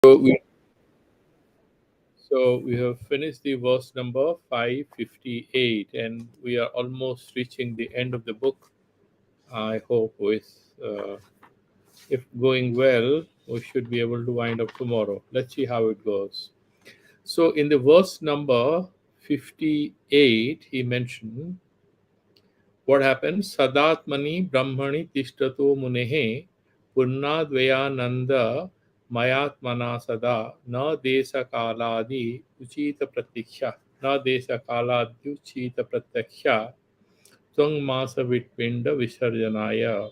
So we so we have finished the verse number 558, and we are almost reaching the end of the book. I hope if going well, we should be able to wind up tomorrow. Let's see how it goes. So in the verse number 58, he mentioned what happens. Sadatmani Brahmani Tishtato Munehe Purnadvayananda Mayatmana Sada Na Desa Kaladi Uchita Pratiksha Na Desa Kaladi Uchita Pratiksha Twang Masa Vitpinda Visarjanaya.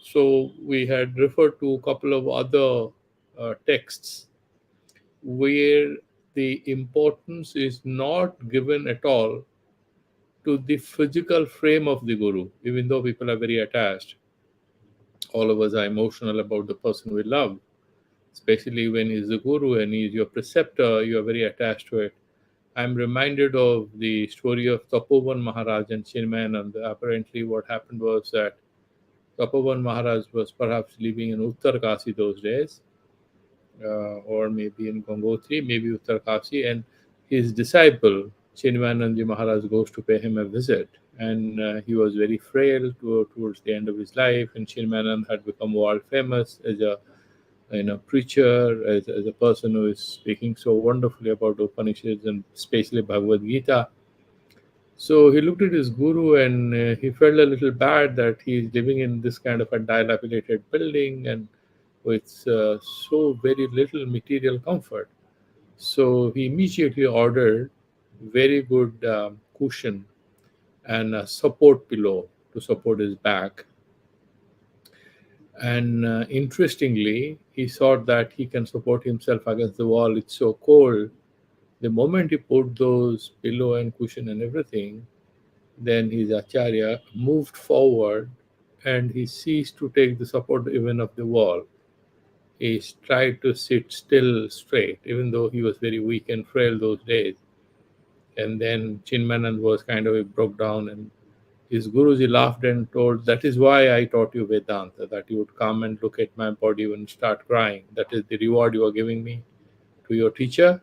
So we had referred to a couple of other texts where the importance is not given at all to the physical frame of the guru, even though people are very attached. All of us are emotional about the person we love, especially when he's the guru and he's your preceptor, you are very attached to it. I'm reminded of the story of Tapovan Maharaj and Chinmayanand. Apparently, what happened was that Tapovan Maharaj was perhaps living in Uttar Kasi those days, or maybe in Gangotri, maybe Uttarkasi, and his disciple Chinmayananji Maharaj goes to pay him a visit, and he was very frail towards the end of his life, and Chinmayanand had become world famous as a preacher, as a person who is speaking so wonderfully about Upanishads and especially Bhagavad Gita. So he looked at his guru and he felt a little bad that he's living in this kind of a dilapidated building and with so very little material comfort. So he immediately ordered very good cushion and a support pillow to support his back. And interestingly, he thought that he can support himself against the wall. It's so cold. The moment he put those pillow and cushion and everything, then his acharya moved forward and he ceased to take the support even of the wall. He tried to sit still straight, even though he was very weak and frail those days. And then Chinmanand was kind of, he broke down, and his Guruji laughed and told, "That is why I taught you Vedanta, that you would come and look at my body and start crying. That is the reward you are giving me to your teacher."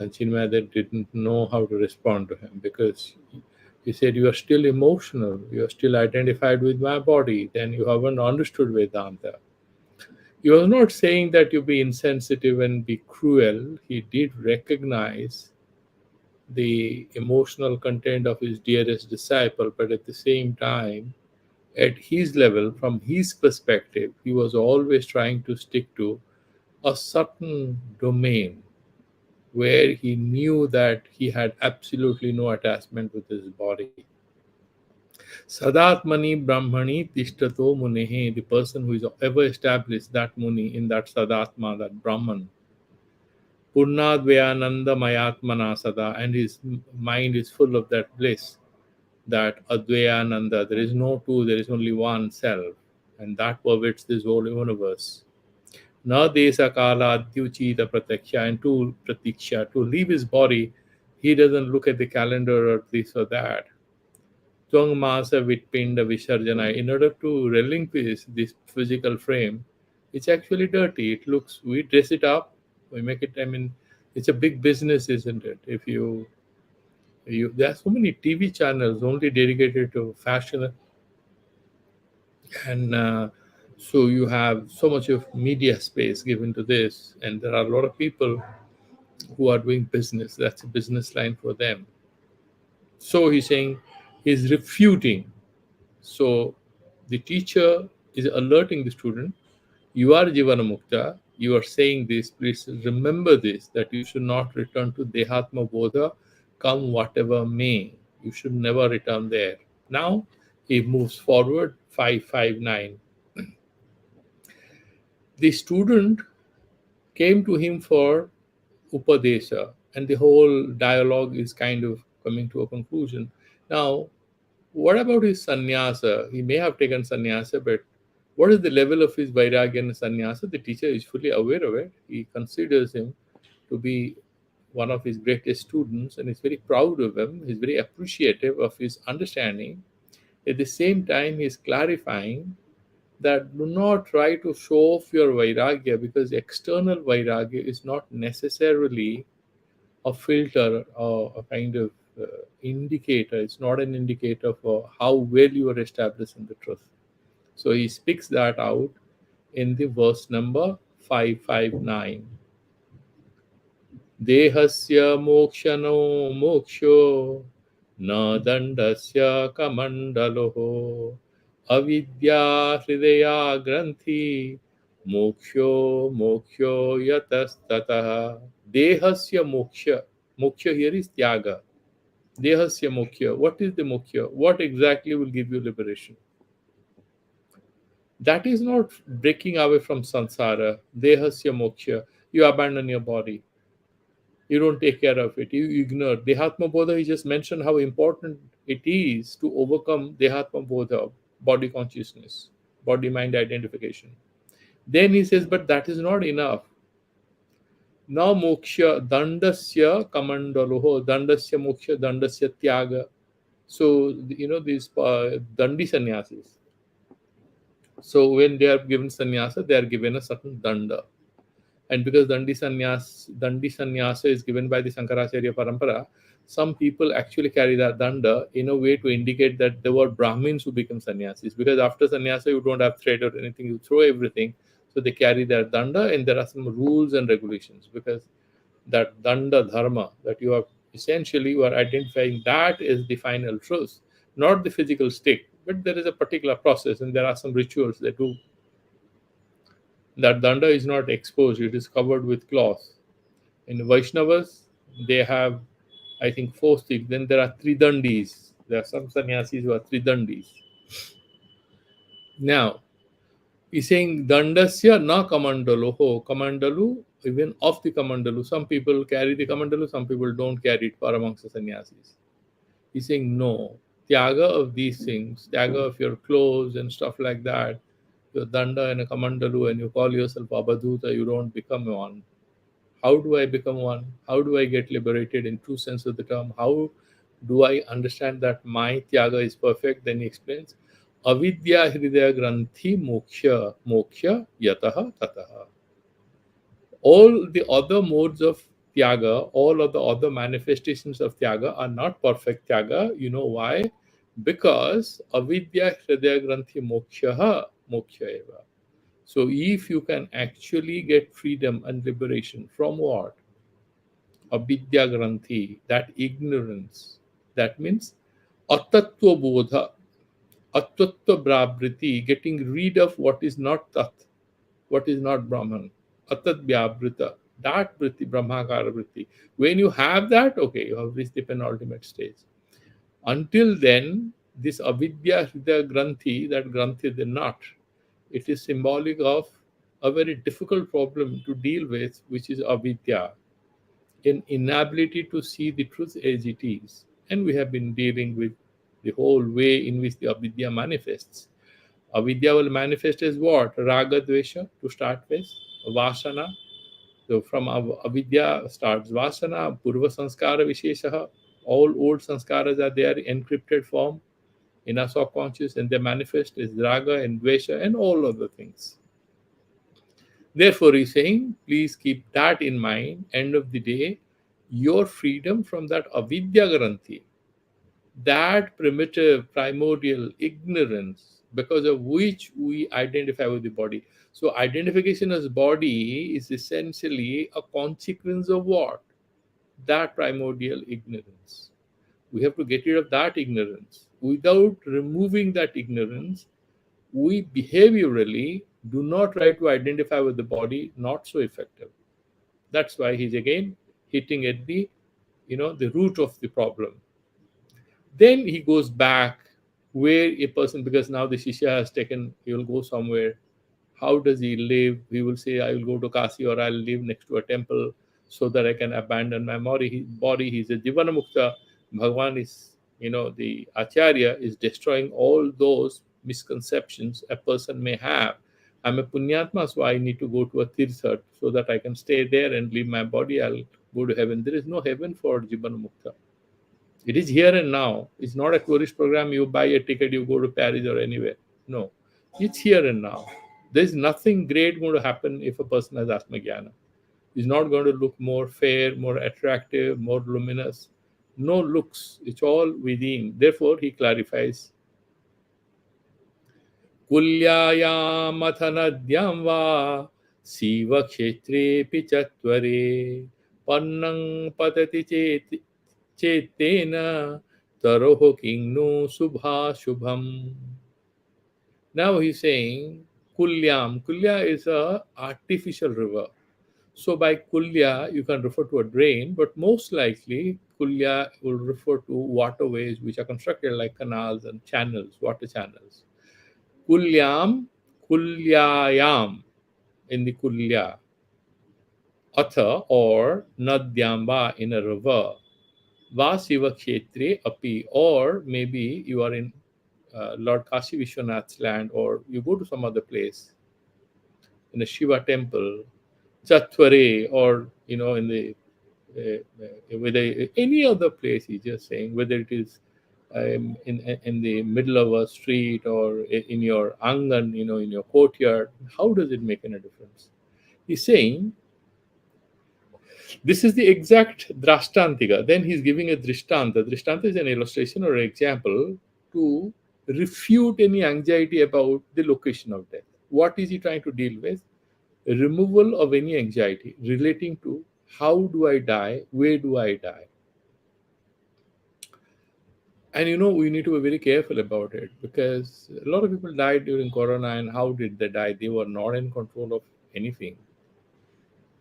And Chinmanand didn't know how to respond to him because he said, "You are still emotional, you are still identified with my body, then you haven't understood Vedanta." He was not saying that you be insensitive and be cruel. He did recognize the emotional content of his dearest disciple, but at the same time, at his level, from his perspective, he was always trying to stick to a certain domain where he knew that he had absolutely no attachment with his body. Sadatmani Brahmani Tishtato Munehe, the person who is ever established that Muni in that Sadatma, that Brahman, Purnadvayananda Mayatmana Sada, and his mind is full of that bliss, that Advayananda, there is no two, there is only one self, and that pervades this whole universe. Na desa kala adyuchita pratiksha, and to pratiksha, to leave his body, he doesn't look at the calendar or this or that. Twang masa vitpinda visarjana, in order to relinquish this physical frame, it's actually dirty. It looks, we dress it up, we make it, I mean, it's a big business, isn't it? If there are so many TV channels only dedicated to fashion, and so you have so much of media space given to this, and there are a lot of people who are doing business. That's a business line for them. So he's saying, he's refuting. So the teacher is alerting the student, you are Jivana Mukta, you are saying this, please remember this, that you should not return to Dehatma Bodha, come whatever may. You should never return there. Now he moves forward, 559. The student came to him for Upadesha, and the whole dialogue is kind of coming to a conclusion. Now, what about his sannyasa? He may have taken sannyasa, but what is the level of his vairagya and sannyasa? The teacher is fully aware of it. He considers him to be one of his greatest students and is very proud of him. He's very appreciative of his understanding. At the same time, he is clarifying that do not try to show off your vairagya, because external vairagya is not necessarily a filter or a kind of indicator. It's not an indicator for how well you are established in the truth. So he speaks that out in the verse number 559. देहस्य मोक्षनो मोक्षो न दण्डस्य कमण्डलोः अविद्या हृदया ग्रन्थि मोक्षो मोक्षो यतस्ततः देहस्य मोक्ष मोक्ष here is tyaga dehasya moksha. What is the moksha? What exactly will give you liberation? That is not breaking away from samsara. Dehasya moksha. You abandon your body. You don't take care of it. You ignore. Dehatma Bodha, he just mentioned how important it is to overcome Dehatma Bodha, body consciousness, body mind identification. Then he says, but that is not enough. Now moksha, dandasya kamandaloho, dandasya moksha, dandasya tyaga. So, these dandi sannyasis. So, when they are given sannyasa, they are given a certain danda. And because Dandi Sannyasa is given by the Sankaracharya Parampara, some people actually carry that danda in a way to indicate that there were Brahmins who become sannyasis. Because after sannyasa, you don't have thread or anything, you throw everything. So they carry their danda, and there are some rules and regulations. Because that danda dharma that you are identifying, that is the final truth, not the physical state. But there is a particular process, and there are some rituals that do. That danda is not exposed, it is covered with cloth. In Vaishnavas, they have, I think, four sticks. Then there are tridandis. There are some sannyasis who are tridandis. Now, he's saying dandasya na kamandalu. Ho, kamandalu, even of the kamandalu. Some people carry the kamandalu, some people don't carry it for amongst the sannyasis. He's saying no. Tyaga of these things, tyaga of your clothes and stuff like that, your danda and a kamandalu, and you call yourself abadhuta, you don't become one. How do I become one? How do I get liberated in true sense of the term? How do I understand that my tyaga is perfect? Then he explains, avidya hridaya granthi moksha moksha yataha tataha. All the other modes of tyaga, all of the other manifestations of tyaga are not perfect tyaga. You know why? Because avidya hridaya granthi moksha moksha eva. So if you can actually get freedom and liberation from what? Avidya granthi, that ignorance. That means atattva bodha, atattva brahvriti, getting rid of what is not tat, what is not Brahman. Atat vyavrita, that vritti, brahmakara vritti. When you have that, okay, you have reached the penultimate stage. Until then, this avidya hridaya granthi, that granthi, the knot, it is symbolic of a very difficult problem to deal with, which is avidya, an inability to see the truth as it is. And we have been dealing with the whole way in which the avidya manifests. Avidya will manifest as what? Raga dvesha to start with, vasana. So from avidya starts vasana, purva sanskara visheshaha. All old sanskaras are there in encrypted form in our subconscious, and they manifest as raga and dvesha and all other things. Therefore, he's saying, please keep that in mind. End of the day, your freedom from that avidya granthi, that primitive, primordial ignorance, because of which we identify with the body. So, identification as body is essentially a consequence of what? That primordial ignorance. We have to get rid of that ignorance. Without removing that ignorance, we behaviorally do not try to identify with the body, not so effective. That's why he's again hitting at the root of the problem. Then he goes back where a person, because now the Shishya has taken, he will go somewhere. How does he live? He will say, I will go to Kasi, or I'll live next to a temple so that I can abandon my body. He's a Jivana Mukta. Bhagwan is, the Acharya is destroying all those misconceptions a person may have. I'm a Punyatma, so I need to go to a Tirtha so that I can stay there and leave my body. I'll go to heaven. There is no heaven for Jivana Mukta. It is here and now. It's not a tourist program. You buy a ticket, you go to Paris or anywhere. No. It's here and now. There's nothing great going to happen if a person has Atmajnana. He's not going to look more fair, more attractive, more luminous. No looks. It's all within. Therefore, he clarifies कुल्यायामथ नद्यां वा शिवक्षेत्रेऽपि च त्वरे पर्णं पतति चेत्तेन तरोः किं नु शुभाशुभम्. Now he's saying Kulyam. Kulya is a artificial river. So by Kulya, you can refer to a drain, but most likely Kulya will refer to waterways which are constructed like canals and channels, water channels. Kulyam, Kulyayam in the Kulya, Atha or Nadyamba in a river, Vasiva Kshetri Api, or maybe you are in Lord Kashi Vishwanath's land, or you go to some other place in a Shiva temple, Chatvare, or in the whether any other place. He's just saying whether it is in the middle of a street or in your angan, in your courtyard. How does it make any difference? He's saying this is the exact drashtantika. Then he's giving a drishtanta. Drishtanta is an illustration or an example to refute any anxiety about the location of death. What is he trying to deal with? Removal of any anxiety relating to how do I die, where do I die. And we need to be very careful about it, because a lot of people died during Corona, and how did they die? They were not in control of anything.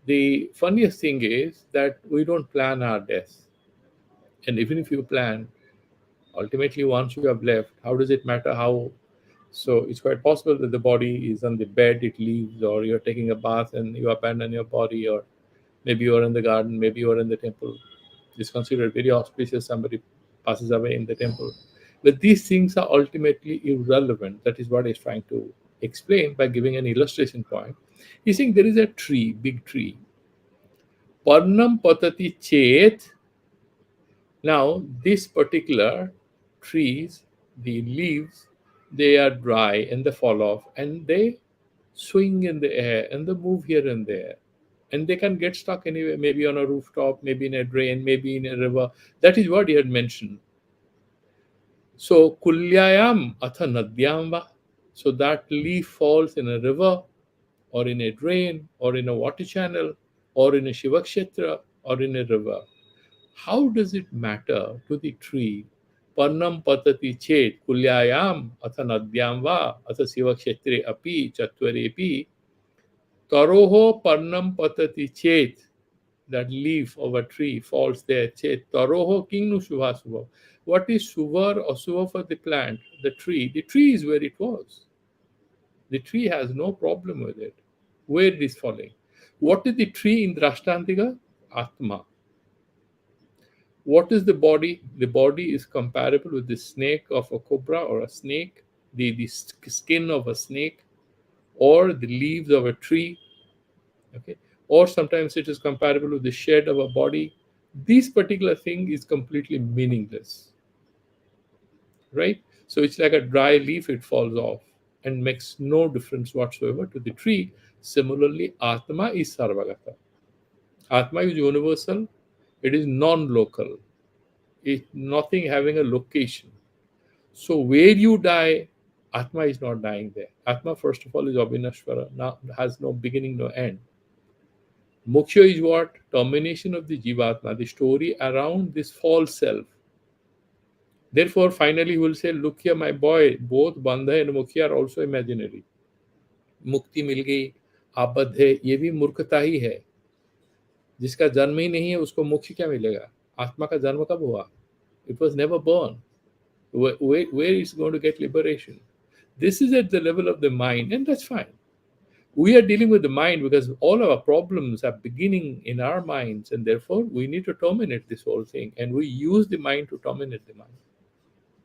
The funniest thing is that we don't plan our death. And even if you plan, ultimately once you have left, how does it matter how? So it's quite possible that the body is on the bed, it leaves, or you're taking a bath and you abandon your body, or maybe you're in the garden, maybe you're in the temple. It's considered very auspicious, somebody passes away in the temple. But these things are ultimately irrelevant. That is what he's trying to explain by giving an illustration point. He's saying there is a tree, big tree. Parnam patati chet. Now, this particular trees, the leaves, they are dry and they fall off and they swing in the air and they move here and there. And they can get stuck anywhere, maybe on a rooftop, maybe in a drain, maybe in a river. That is what he had mentioned. So, kulyayam atha nadyam va. So that leaf falls in a river or in a drain or in a water channel or in a Shivakshetra or in a river. How does it matter to the tree? Parnam patati chet kulyayam atha nadyam va atha Shivakshetre api chatvarepi taroho parnam patati chet. That leaf of a tree falls there. Chet taroho kingnu shubha subha. What is subha or subha for the plant? The tree. The tree is where it was. The tree has no problem with it. Where it is falling. What is the tree in Drashtantika? Atma. What is the body? The body is comparable with the snake of a cobra or a snake, the skin of a snake, or the leaves of a tree. Okay, or sometimes it is comparable with the shed of a body. This particular thing is completely meaningless, right? So it's like a dry leaf, it falls off and makes no difference whatsoever to the tree. Similarly, Atma is Sarvagata. Atma is universal, it is non local, it's nothing having a location. So where you die, Atma is not dying there. Atma, first of all, is Abhinashvara, now has no beginning, no end. Moksha is what? Termination of the Jivatma, the story around this false self. Therefore, finally, he will say, look here, my boy, both Bandha and Mukhi are also imaginary. मुक्ति मिल गई, आप बद्ध है, ये भी मूर्खता ही है. जिसका जन्म ही नहीं है उसको मोक्ष क्या मिलेगा? आत्मा का जन्म कब हुआ? It was never born. Where is going to get liberation? This is at the level of the mind, and that's fine. We are dealing with the mind because all our problems are beginning in our minds, and therefore we need to terminate this whole thing. And we use the mind to terminate the mind.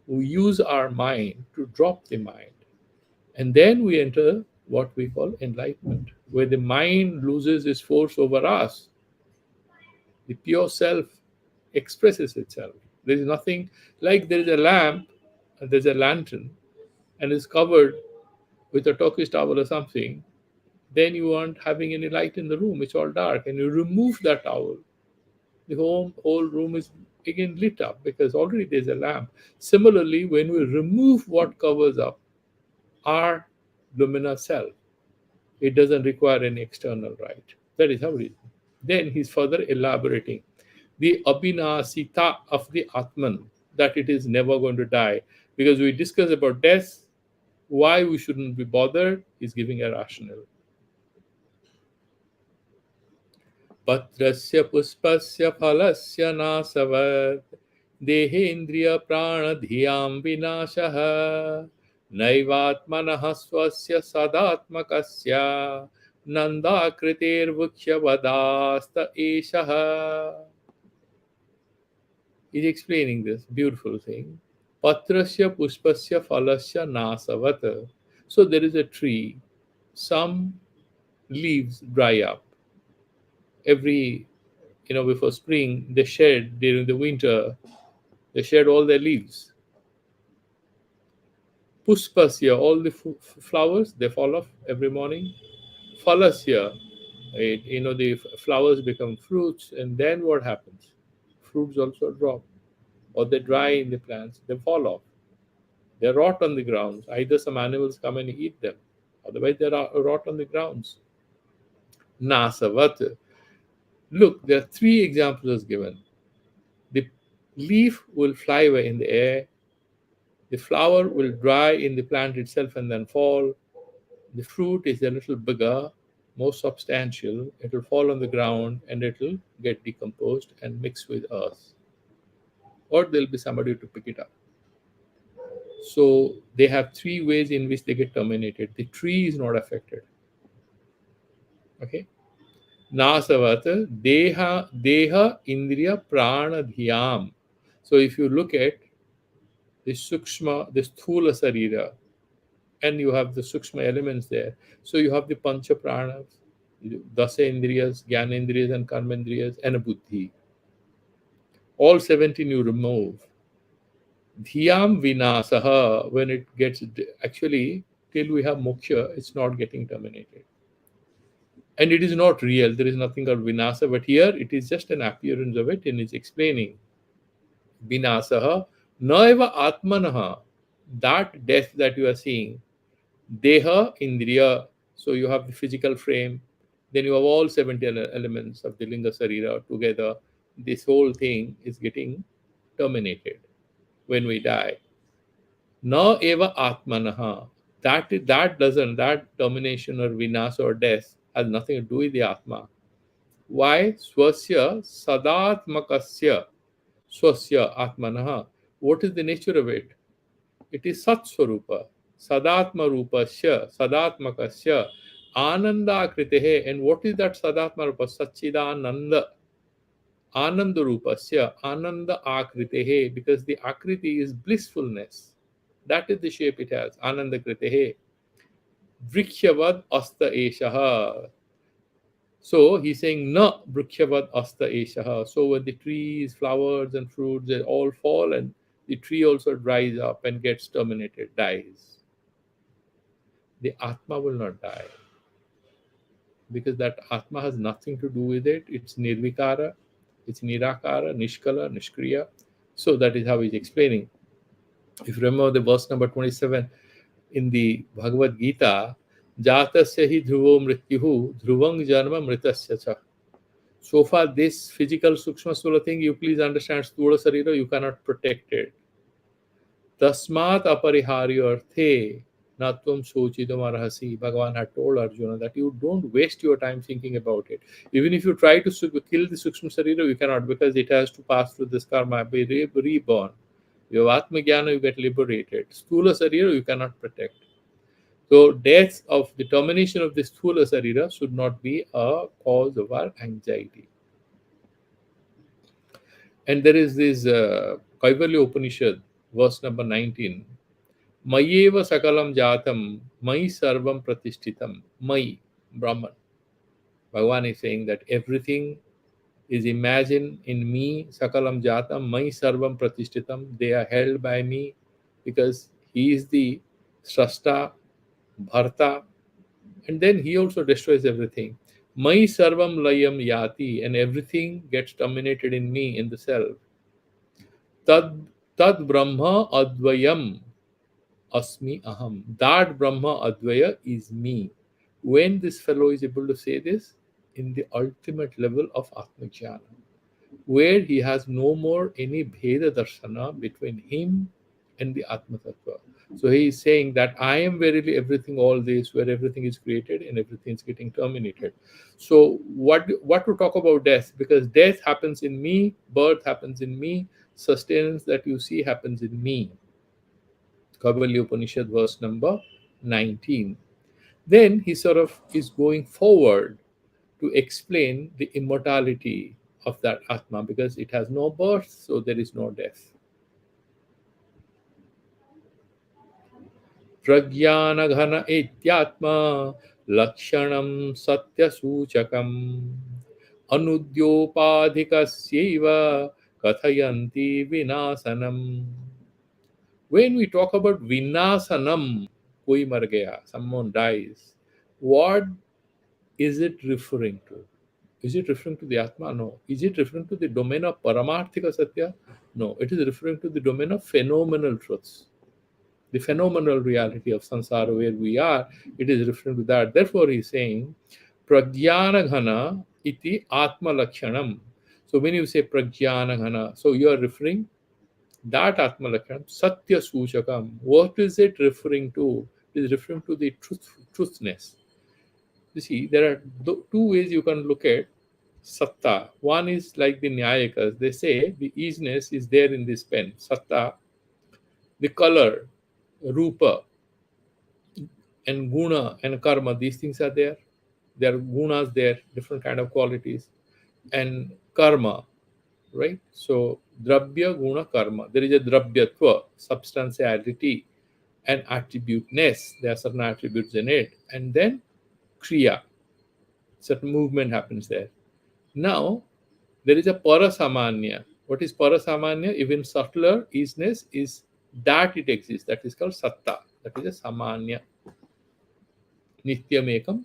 We use our mind to drop the mind. And then we enter what we call enlightenment, where the mind loses its force over us. The pure self expresses itself. There is nothing like there is a lamp and there's a lantern and it's covered with a turkish towel or something, then you aren't having any light in the room. It's all dark, and you remove that towel, the whole room is again lit up because already there's a lamp. Similarly, when we remove what covers up our luminous self, it doesn't require any external light. That is how it is. Then he's further elaborating the abhinasita of the Atman, that it is never going to die. Because we discuss about death, why we shouldn't be bothered, he's giving a rationale. पत्रस्य पुष्पस्य फलस्य नासवत् देहेन्द्रिय प्राणधियां विनाशः नैवात्मनः स्वस्य सदात्मकस्य नन्दाकृतेर्वृक्षवदास्त एषः. He's explaining this beautiful thing. Patrasya pushpasya phalasya nasavat. So there is a tree, some leaves dry up. Every, before spring, they shed. During the winter, they shed all their leaves. Pushpasya, all the flowers, they fall off every morning. Phalasya, the flowers become fruits, and then what happens? Fruits also drop, or they dry in the plants, they fall off. They rot on the grounds. Either some animals come and eat them, otherwise they rot on the grounds. Nasavat. Look, there are three examples given. The leaf will fly away in the air. The flower will dry in the plant itself and then fall. The fruit is a little bigger, more substantial. It will fall on the ground and it will get decomposed and mix with earth. Or there'll be somebody to pick it up. So they have three ways in which they get terminated. The tree is not affected. Okay. Nasavat deha indriya prana dhyam. So if you look at the sukshma, the sthula sarira, and you have the sukshma elements there. So you have the pancha pranas, dasa indriyas, jnana indriyas, and karma indriyas, and a buddhi. All 17 you remove. Dhyam vinasaha, when it gets, actually, till we have moksha, it's not getting terminated. And it is not real. There is nothing called vinasa, but here it is just an appearance of it, and it's explaining. Vinasaha naiva atmanaha, that death that you are seeing, deha indriya, so you have the physical frame, then you have all 17 elements of the linga sarira together. This whole thing is getting terminated when we die. Na eva atmanaha, that termination or vinas or death has nothing to do with the atma. Why? Swasya sadatmakasya, swasya atmanaha. What is the nature of it? It is Sat Swarupa, Sadatma Rupasya, Sadatmakasya, Ananda Akritehe. And what is that Sadatma Rupa? Sachidananda, Ananda Rupasya, Ananda Akritehe, because the Akriti is blissfulness. That is the shape it has, Ananda Kritehe. Vrikhyavad Asta Eshaha. So he's saying, Na Vrikhyavad Asta Eshaha. So when the trees, flowers, and fruits, they all fall, and the tree also dries up and gets terminated, dies. The Atma will not die because that Atma has nothing to do with it. It's Nirvikara, it's Nirakara, Nishkala, Nishkriya. So that is how he's explaining. If you remember the verse number 27 in the Bhagavad Gita, Jatasya hi dhruvo mrityuhu dhruvang janma mritasya cha. So far, this physical Sukshma Stula thing, you please understand, Stula Sarira, you cannot protect it. Tasmat apariharyo arthe natvam sochitam arhasi. Bhagavan had told Arjuna that you don't waste your time thinking about it. Even if you try to kill the Sukshma Sarira, you cannot, because it has to pass through this karma, be reborn. You have Atma Jnana, you get liberated. Sthula Sarira, you cannot protect. So death of the termination of the Sthula Sarira should not be a cause of our anxiety. And there is this Kaivalya Upanishad, verse number 19. Mayeva sakalam jatam, mai sarvam pratishtitam, mai, Brahman. Bhagavan is saying that everything is imagined in me, sakalam jatam, mai sarvam pratishtitam. They are held by me because he is the Srashta, Bharta, and then he also destroys everything. Mai sarvam layam yati, and everything gets terminated in me, in the self. Tad tad Brahma advayam asmi aham. That Brahma advaya is me. When this fellow is able to say this, in the ultimate level of Atmajnana, where he has no more any Bheda Darshana between him and the Atma Tattva. So he is saying that I am verily everything, all this, where everything is created and everything is getting terminated. So what to talk about death? Because death happens in me, birth happens in me, sustenance that you see happens in me. Kavalya Upanishad, verse number 19. Then he sort of is going forward to explain the immortality of that Atma, because it has no birth, so there is no death. Prajnana ityatma lakshanam satyasuchakam anudyopadhikasyaiva kathayanti vinasanam. When we talk about vinasanam, koi mar gaya, someone dies, what is it referring to? Is it referring to the Atma? No. Is it referring to the domain of Paramarthika Satya? No. It is referring to the domain of phenomenal truths. The phenomenal reality of samsara where we are, it is referring to that. Therefore, he is saying, Pragyana Ghana iti Atma Lakshanam. So when you say Pragyana Ghana, so you are referring that Atma Lakshanam, Satya Suchakam. What is it referring to? It is referring to the truthness. You see, there are two ways you can look at satta. One is like the Nyayakas. They say the easiness is there in this pen. Satta, the color, rupa, and guna and karma. These things are there. There are gunas there, different kind of qualities, and karma, right? So drabya, guna, karma. There is a drabyatva, substantiality, and attributeness. There are certain attributes in it, and then kriya, certain movement happens there. Now, there is a parasamanya. What is parasamanya? Even subtler isness is that it exists. That is called satta. That is a samanya. Nityamekam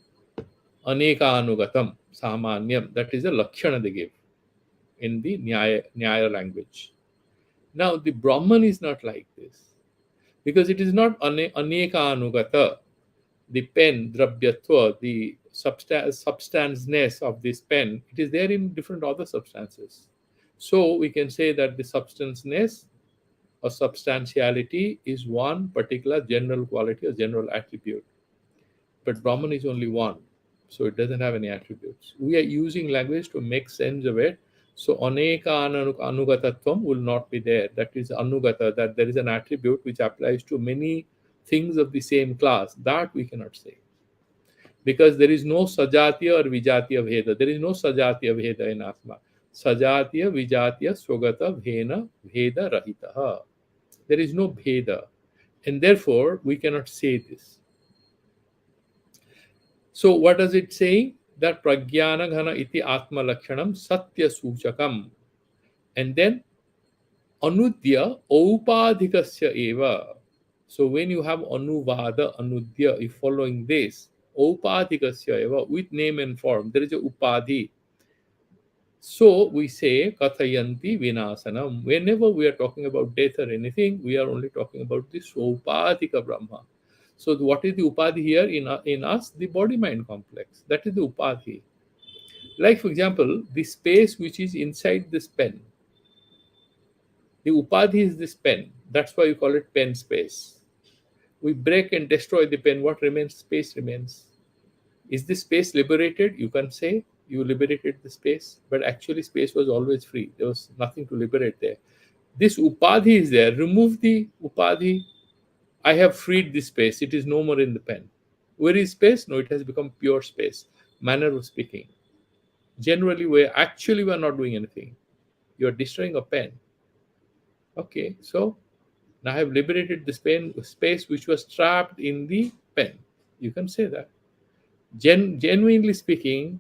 anekanugatam samanyam. That is a lakshana they give in the Nyaya language. Now, the Brahman is not like this, because it is not aneka. The pen, drabyatva, the substanceness of this pen, it is there in different other substances. So we can say that the substanceness or substantiality is one particular general quality or general attribute. But Brahman is only one, so it doesn't have any attributes. We are using language to make sense of it. So aneka anugatatvam will not be there. That is anugata, that there is an attribute which applies to many things of the same class. That we cannot say, because there is no sajatiya or vijatiya bheda. There is no sajatiya bheda in Atma. Sajatiya, vijatiya, swagata, bhena, bheda rahitaha. There is no bheda. And therefore, we cannot say this. So, what does it say? That pragyana ghana iti atma lakshanam satya suchakam. And then anudya aupadhikasya eva. So when you have anuvada, anudya, if following this, aupadhikasya eva, with name and form, there is a upadhi. So we say kathayanti vinasanam. Whenever we are talking about death or anything, we are only talking about the sopadhika Brahma. So what is the upadhi here in us? The body-mind complex. That is the upadhi. Like, for example, the space which is inside this pen. The upadhi is this pen. That's why you call it pen space. We break and destroy the pen. What remains? Space remains. Is this space liberated? You can say you liberated the space, but actually space was always free. There was nothing to liberate there. This upadhi is there. Remove the upadhi. I have freed the space. It is no more in the pen. Where is space? No, it has become pure space. Manner of speaking. Generally, we are not doing anything. You are destroying a pen. Okay, so now I have liberated this pen space which was trapped in the pen. You can say that. Genuinely speaking,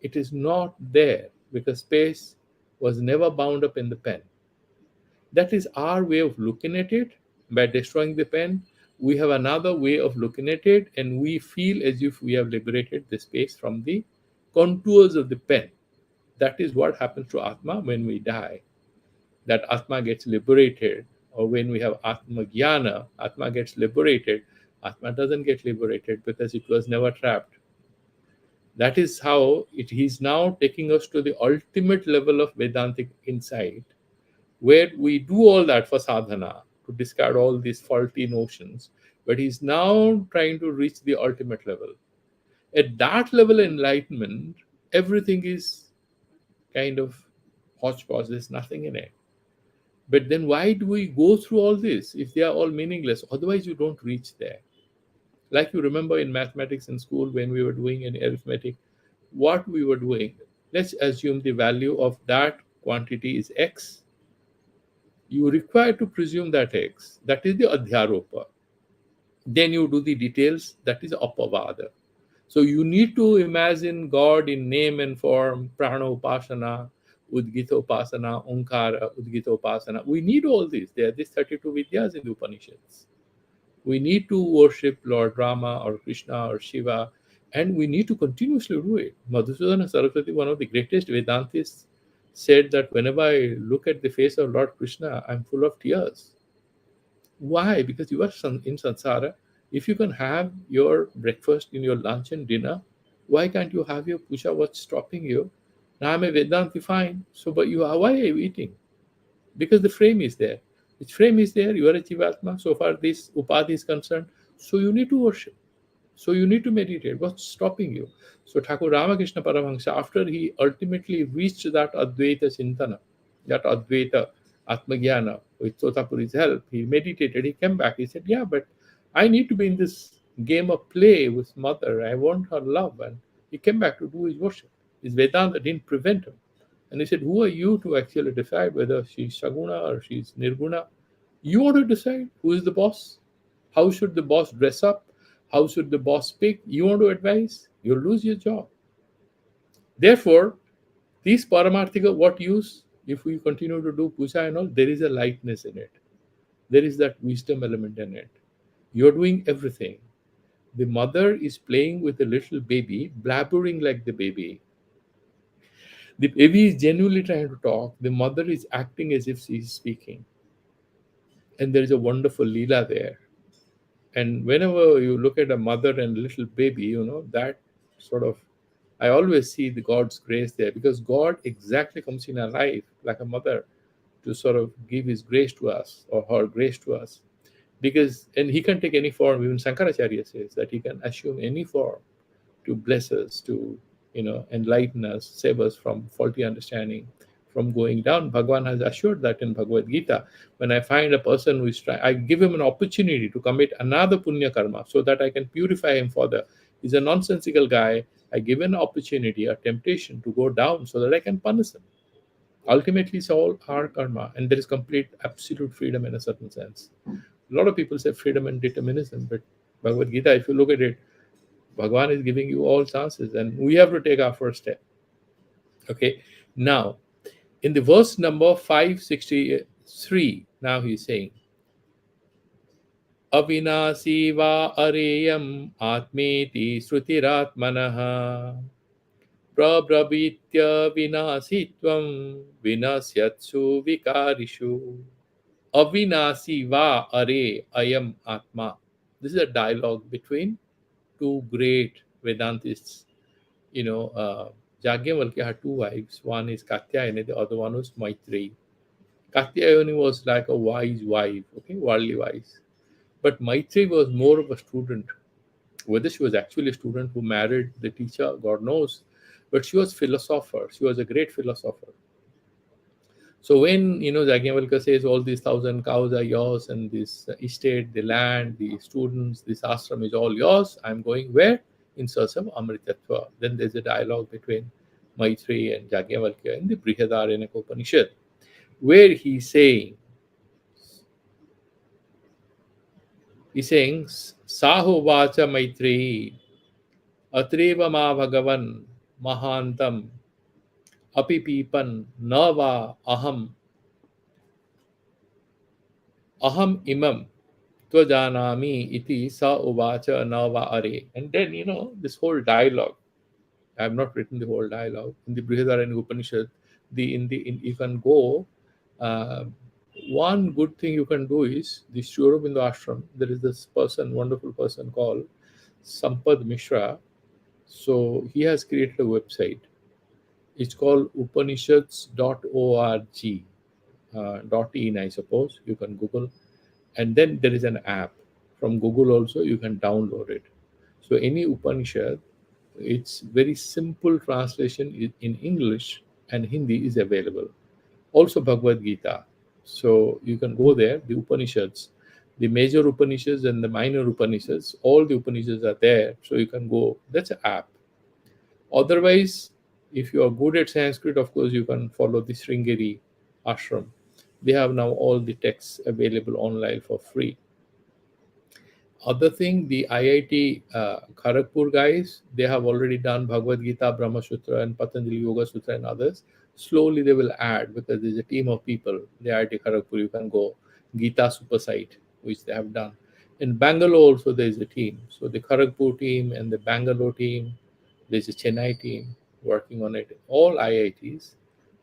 it is not there because space was never bound up in the pen. That is our way of looking at it. By destroying the pen, We have another way of looking at it, and we feel as if we have liberated the space from the contours of the pen. That is what happens to Atma when we die. That Atma gets liberated, or when we have Atma Jnana, Atma gets liberated. Atma doesn't get liberated because it was never trapped. That is how he's now taking us to the ultimate level of Vedantic insight, where we do all that for sadhana to discard all these faulty notions, but he's now trying to reach the ultimate level. At that level enlightenment, everything is kind of hodgepodge, there's nothing in it. But then why do we go through all this if they are all meaningless? Otherwise, you don't reach there. Like you remember in mathematics in school when we were doing an arithmetic, what we were doing, let's assume the value of that quantity is x. You require to presume that x, that is the adhyaropa. Then you do the details, that is apavada. So you need to imagine God in name and form, prana upasana, udgita upasana, onkara, udgita upasana. We need all these. There are these 32 vidyas in the Upanishads. We need to worship Lord Rama or Krishna or Shiva, and we need to continuously do it. Madhusudana Saraswati, one of the greatest Vedantists, said that whenever I look at the face of Lord Krishna, I'm full of tears. Why? Because you are in samsara. If you can have your breakfast in your lunch and dinner, why can't you have your puja? What's stopping you? Now I'm a Vedanti, fine. So, but you are, why are you eating? Because the frame is there. Which frame is there? You are a Jivatma. So far, this Upadhi is concerned. So you need to worship. So you need to meditate. What's stopping you? So Thakur Ramakrishna Paramahansa, after he ultimately reached that Advaita Chintana, that Advaita Atmagyana, with Totapuri's help, he meditated, he came back, he said, yeah, but I need to be in this game of play with mother. I want her love. And he came back to do his worship. His Vedanta didn't prevent him. And he said, who are you to actually decide whether she's Shaguna or she's Nirguna? You want to decide who is the boss? How should the boss dress up? How should the boss speak? You want to advise? You'll lose your job. Therefore, these Paramarthika, what use? If we continue to do puja and all, there is a lightness in it. There is that wisdom element in it. You're doing everything. The mother is playing with a little baby, blabbering like the baby. The baby is genuinely trying to talk. The mother is acting as if she is speaking. And there is a wonderful Leela there. And whenever you look at a mother and little baby, that sort of, I always see the God's grace there, because God exactly comes in our life like a mother to sort of give his grace to us, or her grace to us. Because, and he can take any form. Even Sankaracharya says that he can assume any form to bless us, to enlighten us, save us from faulty understanding, from going down. Bhagavan has assured that in Bhagavad Gita. When I find a person who is trying, I give him an opportunity to commit another punya karma so that I can purify him further. He's a nonsensical guy. I give him an opportunity, a temptation to go down so that I can punish him. Ultimately, it's all our karma, and there is complete, absolute freedom in a certain sense. A lot of people say freedom and determinism, but Bhagavad Gita, if you look at it, Bhagavan is giving you all chances, and we have to take our first step. Okay, now in the verse number 563, now he's saying, Avinasi va areyam atmeti srutiratmanaha prabravitya vinasitvam vinasyatsu vikarishu. Avinasi va are ayam atma. This is a dialogue between two great Vedantists. Jagyavalkya had two wives. One is Katyayani, the other one was Maitreyi. Katyayani was like a wise wife, okay, worldly wise. But Maitreyi was more of a student. Whether she was actually a student who married the teacher, God knows. But she was philosopher. She was a great philosopher. So when Yajnavalkya says all these 1,000 cows are yours, and this estate, the land, the students, this ashram is all yours, I'm going where? In search of Amritatva. Then there's a dialogue between Maitreyi and Yajnavalkya in the Brihadaranyaka Upanishad, where he's saying, Saho vacha Maitreyi atreva ma bhagavan mahantam apipipan nava aham imam Tvajanami iti sa uvacha na va are. And then, this whole dialogue. I have not written the whole dialogue. In the Brihadaranyaka Upanishad, you can go. Uh, One good thing you can do is the Sri Aurobindo Ashram. There is this person, wonderful person called Sampad Mishra. So he has created a website. It's called upanishads.org, .in, I suppose. You can Google. And then there is an app from Google also. You can download it. So any Upanishad, it's very simple translation in English and Hindi is available. Also Bhagavad Gita. So you can go there, the Upanishads, the major Upanishads and the minor Upanishads, all the Upanishads are there. So you can go, that's an app. Otherwise, if you are good at Sanskrit, of course, you can follow the Sringeri ashram. They have now all the texts available online for free. Other thing, the IIT Kharagpur guys, they have already done Bhagavad Gita, Brahma Sutra, and Patanjali Yoga Sutra, and others. Slowly they will add because there's a team of people. The IIT Kharagpur, you can go Gita Super Site, which they have done. In Bangalore also there is a team. So the Kharagpur team and the Bangalore team, there's a Chennai team working on it. All IITs.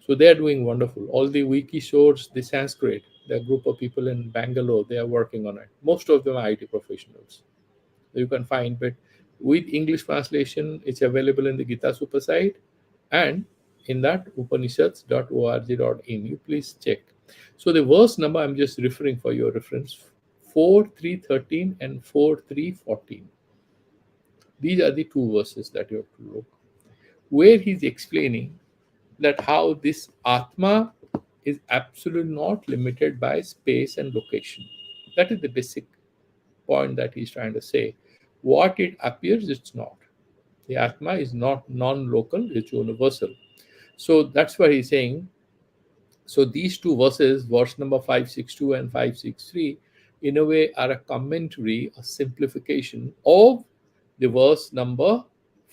So they are doing wonderful. All the wiki source, the Sanskrit, the group of people in Bangalore, they are working on it. Most of them are IT professionals. You can find, but with English translation, it's available in the Gita Super site and in that upanishads.org.in. You please check. So the verse number I'm just referring for your reference 4:3:13 and 4:3:14. These are the two verses that you have to look, where he's explaining that how this Atma is absolutely not limited by space and location. That is the basic point that he's trying to say. What it appears, it's not. The Atma is not non local, it's universal. So that's why he's saying. So these two verses, verse number 562 and 563, in a way are a commentary, a simplification of the verse number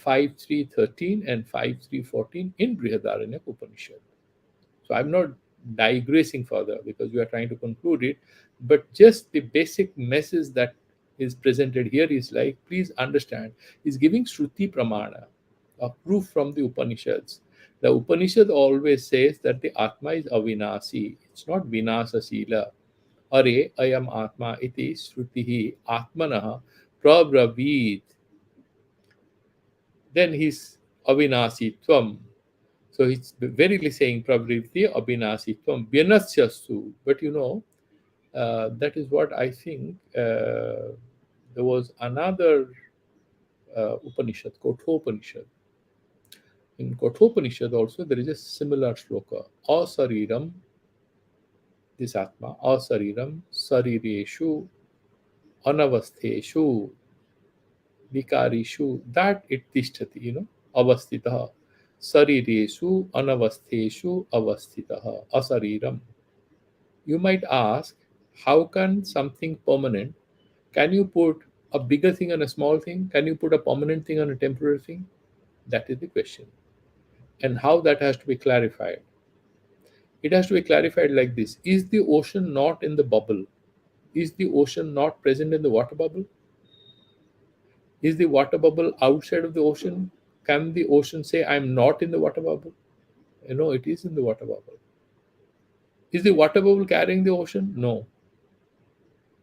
5:3:13 and 5:3:14 in Brihadaranyaka Upanishad. So I'm not digressing further because we are trying to conclude it, but just the basic message that is presented here is like, please understand, is giving Shruti Pramana, a proof from the Upanishads. The Upanishad always says that the Atma is avinasi, it's not vinasa sila. Are ayam Atma iti Shrutihi Atmanaha prabravit. Then he's avinasi tvam. So he's verily saying pravriti abhinasitvam vyanasyastu. But that is what I think. There was another Upanishad, Kothopanishad. In Kothopanishad also there is a similar shloka. Asariram, this Atma, asariram sarireshu anavastheshu vikarishu, that it tishtati, avastitaha. Sarireshu anavastheshu avastitaha asariram. You might ask, how can something permanent? Can you put a bigger thing on a small thing? Can you put a permanent thing on a temporary thing? That is the question. And how that has to be clarified? It has to be clarified like this. Is the ocean not in the bubble? Is the ocean not present in the water bubble? Is the water bubble outside of the ocean? Can the ocean say, I'm not in the water bubble? It is in the water bubble. Is the water bubble carrying the ocean? No.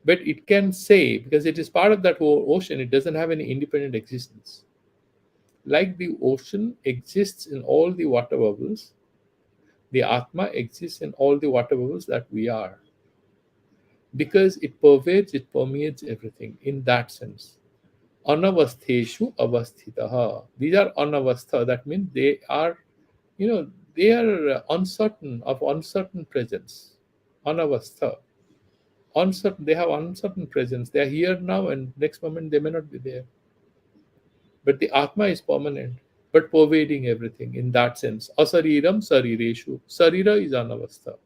But it can say, because it is part of that ocean, it doesn't have any independent existence. Like the ocean exists in all the water bubbles, the Atma exists in all the water bubbles that we are. Because it pervades, it permeates everything in that sense. Anavastheshu avasthitaha. These are anavastha. That means they are uncertain, of uncertain presence. Anavastha. Uncertain, they have uncertain presence. They are here now and next moment they may not be there. But the Atma is permanent, but pervading everything in that sense. Asariram sarireshu. Sarira is anavastha.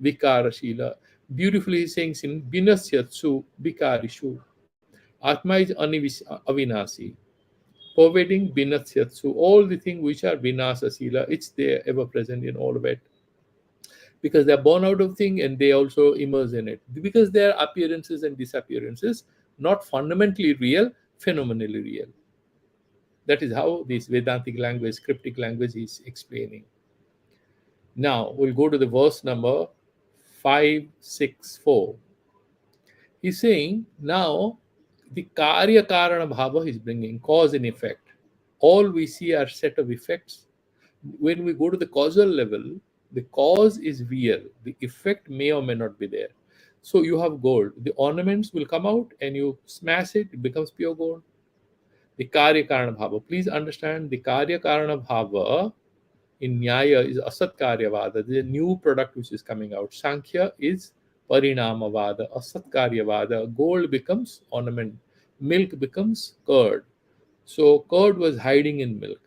Vikarashila. Beautifully saying in binasyatsu vikarishu. Atma is avinasi. Pervading binasyatsu. All the things which are vinasasila, it's there ever present in all of it. because they're born out of thing and they also immerse in it, because they are appearances and disappearances, not fundamentally real, phenomenally real. That is how this Vedantic language, cryptic language is explaining. Now we'll go to the verse number 564. He's saying now the Karya Karana Bhava is bringing cause and effect. All we see are set of effects. When we go to the causal level, the cause is real, the effect may or may not be there. So you have gold, the ornaments will come out and you smash it, it becomes pure gold. The Karya Karana Bhava. Please understand the Karya Karana Bhava in Nyaya is Asat Karyavada, the new product which is coming out. Sankhya is Parinamavada, Asat Karyavada. Gold becomes ornament, milk becomes curd. So curd was hiding in milk,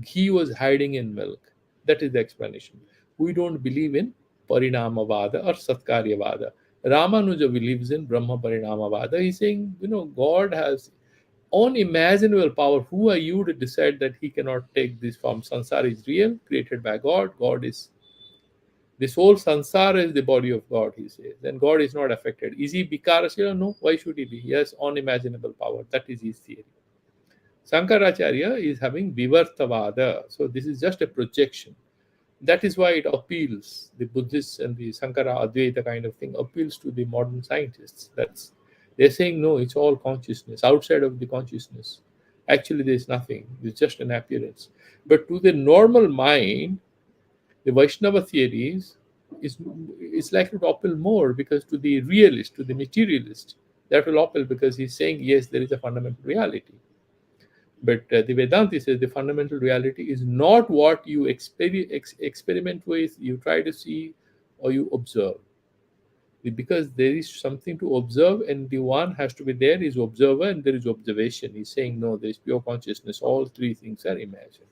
ghee was hiding in milk. That is the explanation. We don't believe in Parinamavada or Satkaryavada. Ramanuja believes in Brahma Parinamavada. He's saying, God has unimaginable power. Who are you to decide that he cannot take this form? Sansara is real, created by God. God is this whole sansara is the body of God, he says. And God is not affected. Is he Vikarashila? No. Why should he be? He has unimaginable power. That is his theory. Sankaracharya is having Vivartavada. So this is just a projection. That is why it appeals, the Buddhists and the Sankara Advaita kind of thing appeals to the modern scientists. They're saying no, it's all consciousness, outside of the consciousness. Actually, there's nothing, it's just an appearance. But to the normal mind, the Vaishnava theories is likely to appeal more, because to the realist, to the materialist, that will appeal because he's saying, yes, there is a fundamental reality. But the Vedanti says the fundamental reality is not what you experiment with, you try to see, or you observe. Because there is something to observe, and the one has to be there is observer, and there is observation. He's saying, no, there is pure consciousness. All three things are imagined.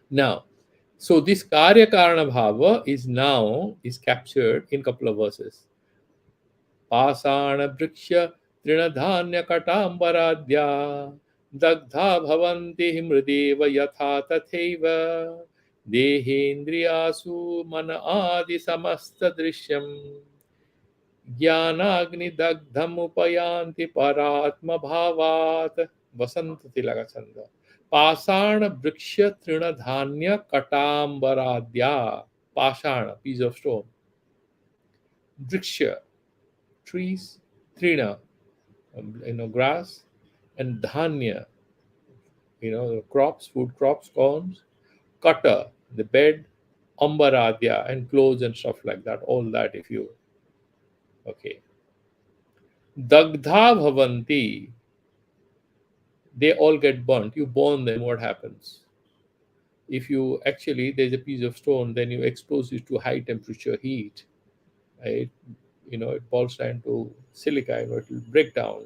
Now, so this Karya Karana Bhava is captured in couple of verses. Pasana Brikshya Trinadhanya Katambaradya Dagdha Bhavanti Himradeva Yatha Tatheva Dehendriyasu Mana Adi Samasta Drishyam Jnanagni Dagdham Upayanti Paratma Bhavat Vasanta Tilaka Chanda Pasana Brikshya Trinadhanya Katambaradya. Pasana, piece of stone. Briksha, trees, trina, grass, and dhanya, crops, food crops, corns, kata, the bed, ambaradya, and clothes and stuff like that. All that, if you, okay. Dagdha bhavanti, they all get burnt. You burn them, what happens? If you actually, there's a piece of stone, then you expose it to high temperature heat, right? It boils down to silica, it will break down.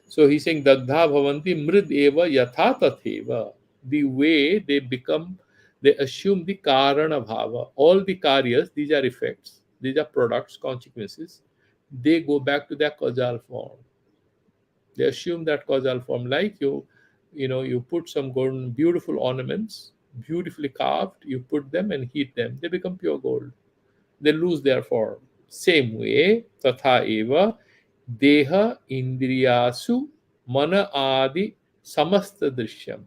So he's saying Dagdha Bhavanti Mrid Eva Yatha Tatheva. The way they assume the Karana Bhava. All the Karyas, these are effects, these are products, consequences. They go back to their causal form. They assume that causal form, like you put some golden, beautiful ornaments, beautifully carved, you put them and heat them, they become pure gold. They lose their form. Same way, Tatha Eva Deha Indriyasu Mana Adi Samasta Drishyam.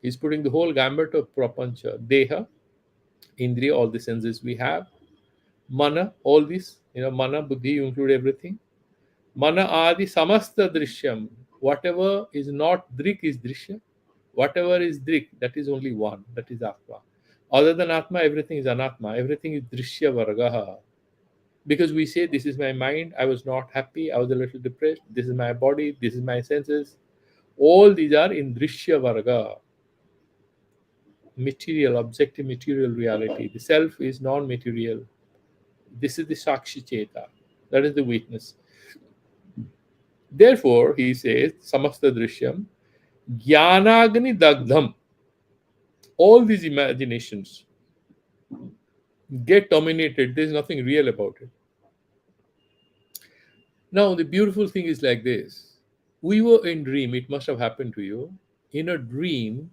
He's putting the whole gambit of Prapancha. Deha, Indriya, all the senses we have. Mana, all this, Mana, Buddhi, you include everything. Mana Adi Samasta Drishyam. Whatever is not Drik is Drishya. Whatever is Drik, that is only one, that is Atma. Other than Atma, everything is Anatma. Everything is Drishya Vargaha. Because we say, this is my mind, I was not happy, I was a little depressed, this is my body, this is my senses. All these are in Drishya Varga, material, objective material reality. The self is non-material. This is the Sakshi Cheta. That is the witness. Therefore, he says, Samasta Drishyam, Jnanagni Dagdham. All these imaginations get dominated. There is nothing real about it. Now, the beautiful thing is like this. We were in dream. It must have happened to you. In a dream,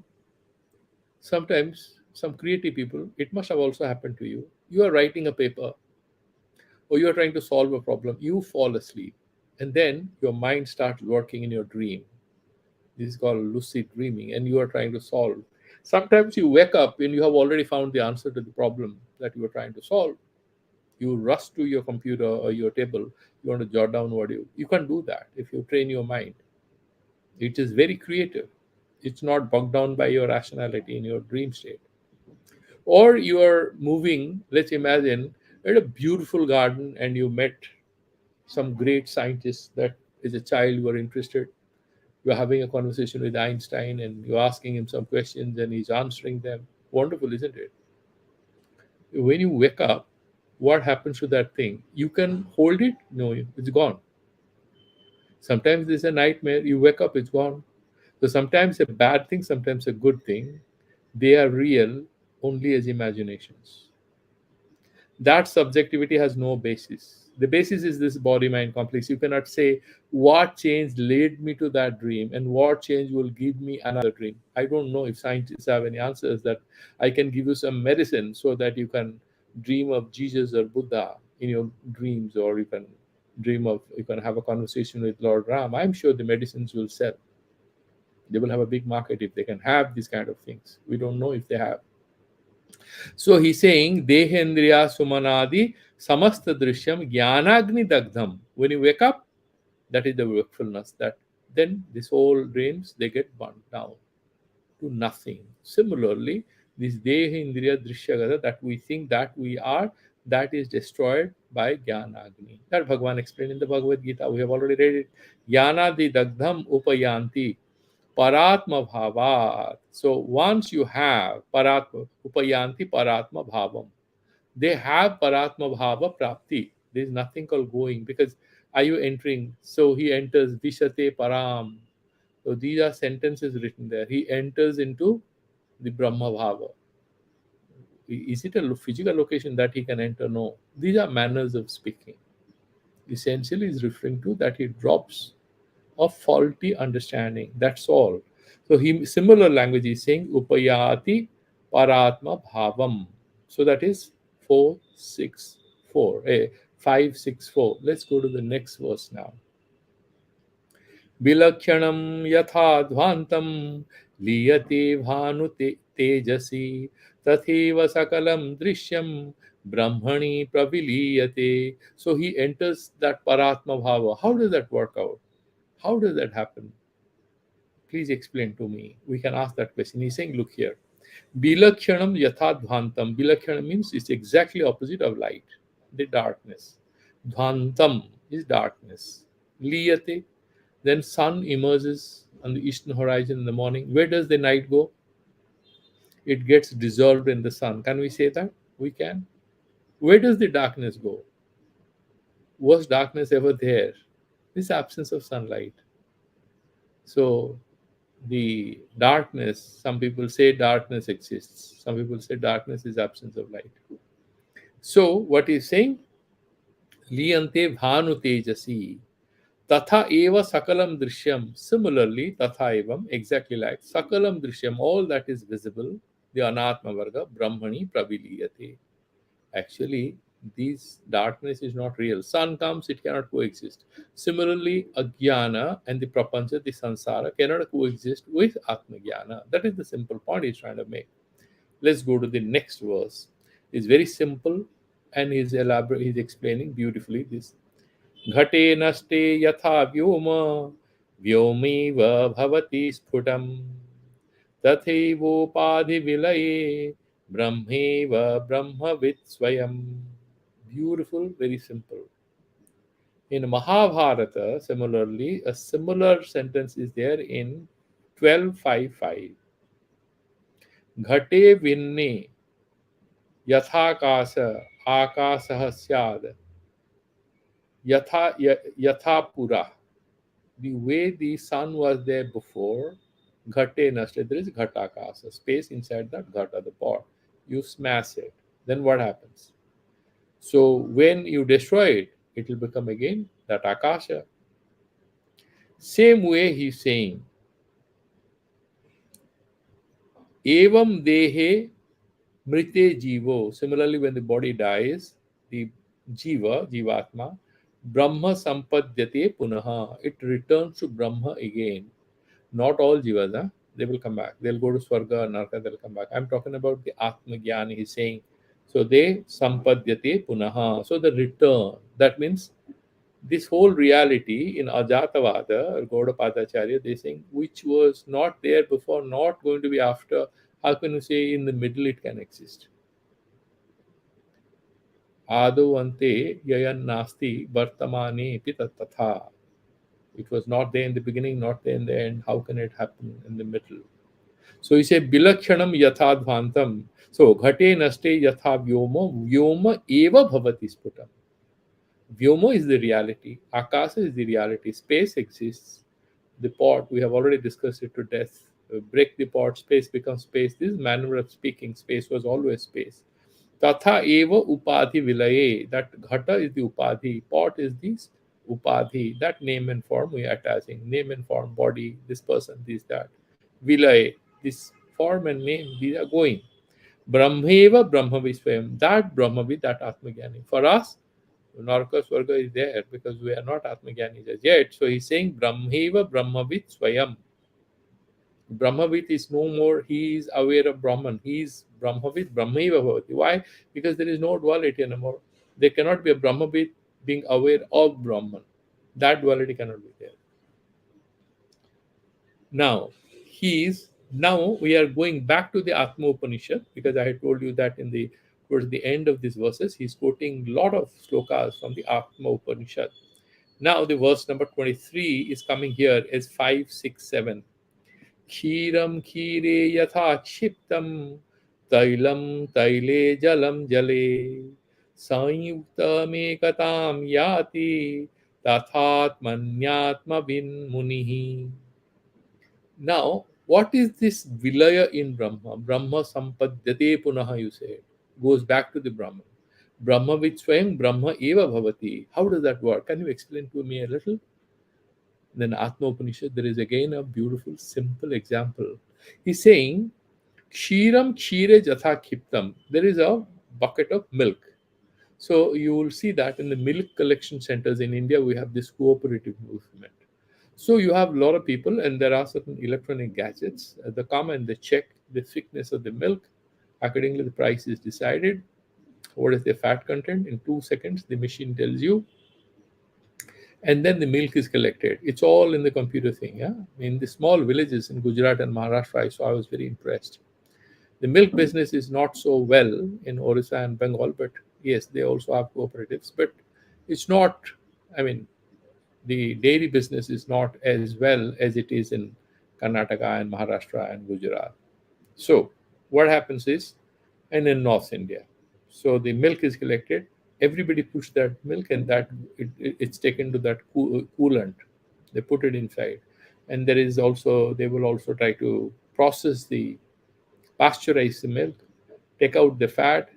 sometimes some creative people, it must have also happened to you. You are writing a paper or you are trying to solve a problem, you fall asleep, and then your mind starts working in your dream. This is called lucid dreaming, and you are trying to solve. Sometimes you wake up and you have already found the answer to the problem that you are trying to solve. You rush to your computer or your table, you want to jot down what you can't do that if you train your mind. It is very creative. It's not bogged down by your rationality in your dream state. Or you are moving, let's imagine, at a beautiful garden and you met some great scientist that is a child you are interested. You're having a conversation with Einstein and you're asking him some questions and he's answering them. Wonderful, isn't it? When you wake up, what happens to that thing? You can hold it? No, it's gone. Sometimes there's a nightmare, you wake up, it's gone. So sometimes a bad thing, sometimes a good thing, they are real only as imaginations. That subjectivity has no basis. The basis is this body mind complex. You cannot say what change led me to that dream and what change will give me another dream. I don't know if scientists have any answers that I can give you some medicine so that you can dream of Jesus or Buddha in your dreams, or you can have a conversation with Lord Ram. I'm sure the medicines will sell. They will have a big market if they can have these kind of things. We don't know if they have. So he's saying Dehendriya Sumanadi Samasta Drishyam Jnanagni Dagdham. When you wake up, that is the wakefulness. That then this whole dreams they get burnt down to nothing. Similarly, this Dehendriya Drishyagata that we think that we are, that is destroyed by Jnanagni. That Bhagavan explained in the Bhagavad Gita. We have already read it. Jnanadi Dagdham Upayanti Paratma Bhavat. So once you have Paratma, Upayanti Paratma Bhavam, they have Paratma Bhava Prapti. There is nothing called going, because are you entering? So he enters Vishate Param. So these are sentences written there. He enters into the Brahma Bhava. Is it a physical location that he can enter? No. These are manners of speaking. Essentially, is referring to that he drops of faulty understanding. That's all. So he similar language is saying upayati paratma bhavam. So that is 464. 564. Let's go to the next verse now. Vilakhanam yatha dhvantam liyate bhanu tejasi tatheva sakalam drishyam brahmani praviliyate. So he enters that paratma bhava. How does that work out? How does that happen? Please explain to me. We can ask that question. He's saying, look here. Bilakshanam yathadvantam. Bilakshanam means it's exactly opposite of light, the darkness. Dvantam is darkness. Liyate, then sun emerges on the eastern horizon in the morning. Where does the night go? It gets dissolved in the sun. Can we say that? We can. Where does the darkness go? Was darkness ever there? This absence of sunlight. So the darkness, some people say darkness exists, some people say darkness is absence of light. So what he's saying, liyante bhanu tejasi tatha eva sakalam drishyam. Similarly, tatha evam, exactly like sakalam drishyam, all that is visible, the anatma varga brahmani praviliyate. Actually, this darkness is not real. Sun comes, it cannot coexist. Similarly, ajnana and the prapancha, the sansara, cannot coexist with atmajnana. That is the simple point he's trying to make. Let's go to the next verse. It's very simple, and he's explaining beautifully this. Ghate naste yatha vyoma vyomeva bhavati sphutam Tathaivopadhivilaye Brahmeva Brahmavit Swayam. Beautiful, very simple. In Mahabharata, similarly, a similar sentence is there in 1255. Ghate vinne yathakasa akasah syad yathapura. The way the sun was there before, ghate nashte, there is ghatakasa, space inside that ghata, the pot. You smash it. Then what happens? So when you destroy it, it will become again that akasha. Same way he's saying, evam dehe Mrite jivo. Similarly, when the body dies, the jivatma, Brahma sampadyate punaha. It returns to Brahma again. Not all jivas, huh? They will come back. They'll go to Swarga, Naraka, they'll come back. I'm talking about the Atma Jnani, he's saying. So they sampadyate punaha. So the return. That means this whole reality in Ajatavada or Gaudapadacharya, they saying which was not there before, not going to be after. How can you say in the middle it can exist? Ado ante yayan nasti vartamane pita tatha. It was not there in the beginning, not there in the end. How can it happen in the middle? So he said, Bilakshanam yathadvantam. So ghate naste yatha vyoma, vyoma eva bhavati sputam. Vyoma is the reality. Akasa is the reality. Space exists. The pot, we have already discussed it to death. Break the pot, space becomes space. This is manner of speaking. Space was always space. Tatha eva upadhi vilaye. That ghata is the upadhi. Pot is this upadhi. That name and form we are attaching. Name and form, body, this person, this, that. Vilaye. This form and name, these are going. Brahmeva Brahmaviswayam. That Brahmavi, that Atmagyani. For us, Naraka Swarga is there because we are not Atmagyanis as yet. So he's saying Brahmeva Brahmavit Swayam. Brahmavit is no more, he is aware of Brahman. He is Brahmavit Brahmeva Bhavati. Why? Because there is no duality anymore. There cannot be a Brahmavit being aware of Brahman. That duality cannot be there. Now, now we are going back to the Atma Upanishad because I had told you that in the towards the end of these verses, he's quoting a lot of slokas from the Atma Upanishad. Now, the verse number 23 is coming here as 5, 6, 7. Kshiram khire yatha kshiptam tailam taile jalam jale sanyuktamekatam yati tathatmanyatma bin munihi. Now, what is this Vilaya in Brahma? Brahma Sampadyate Punaha, you say. Goes back to the Brahman. Brahma Vitswayam Brahma Eva Bhavati. How does that work? Can you explain to me a little? Then Atma Upanishad, there is again a beautiful, simple example. He's saying, Kshiram Kshire Jatha Kiptam. There is a bucket of milk. So you will see that in the milk collection centers in India, we have this cooperative movement. So you have a lot of people, and there are certain electronic gadgets. They come and they check the thickness of the milk. Accordingly, the price is decided. What is the fat content? In 2 seconds, the machine tells you, and then the milk is collected. It's all in the computer thing. Yeah, in the small villages in Gujarat and Maharashtra, I was very impressed. The milk business is not so well in Orissa and Bengal, but yes, they also have cooperatives. But it's not. I mean, the dairy business is not as well as it is in Karnataka and Maharashtra and Gujarat. So, what happens is, and in North India, so the milk is collected. Everybody puts that milk, and it's taken to that coolant. They put it inside, and there is also they will also try to process the pasteurize the milk, take out the fat,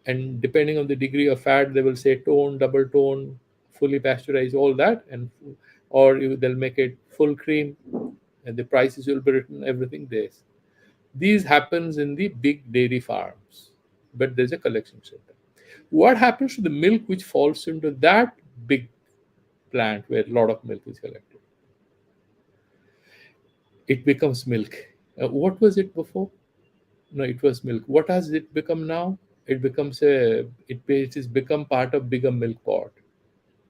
and depending on the degree of fat they will say tone, double tone, fully pasteurized, all that, and or they'll make it full cream, and the prices will be written, everything there. These happens in the big dairy farms, but there's a collection center. What happens to the milk which falls into that big plant where a lot of milk is collected? It becomes milk. What was it before? No, it was milk. What has it become now? It becomes it is become part of bigger milk pot.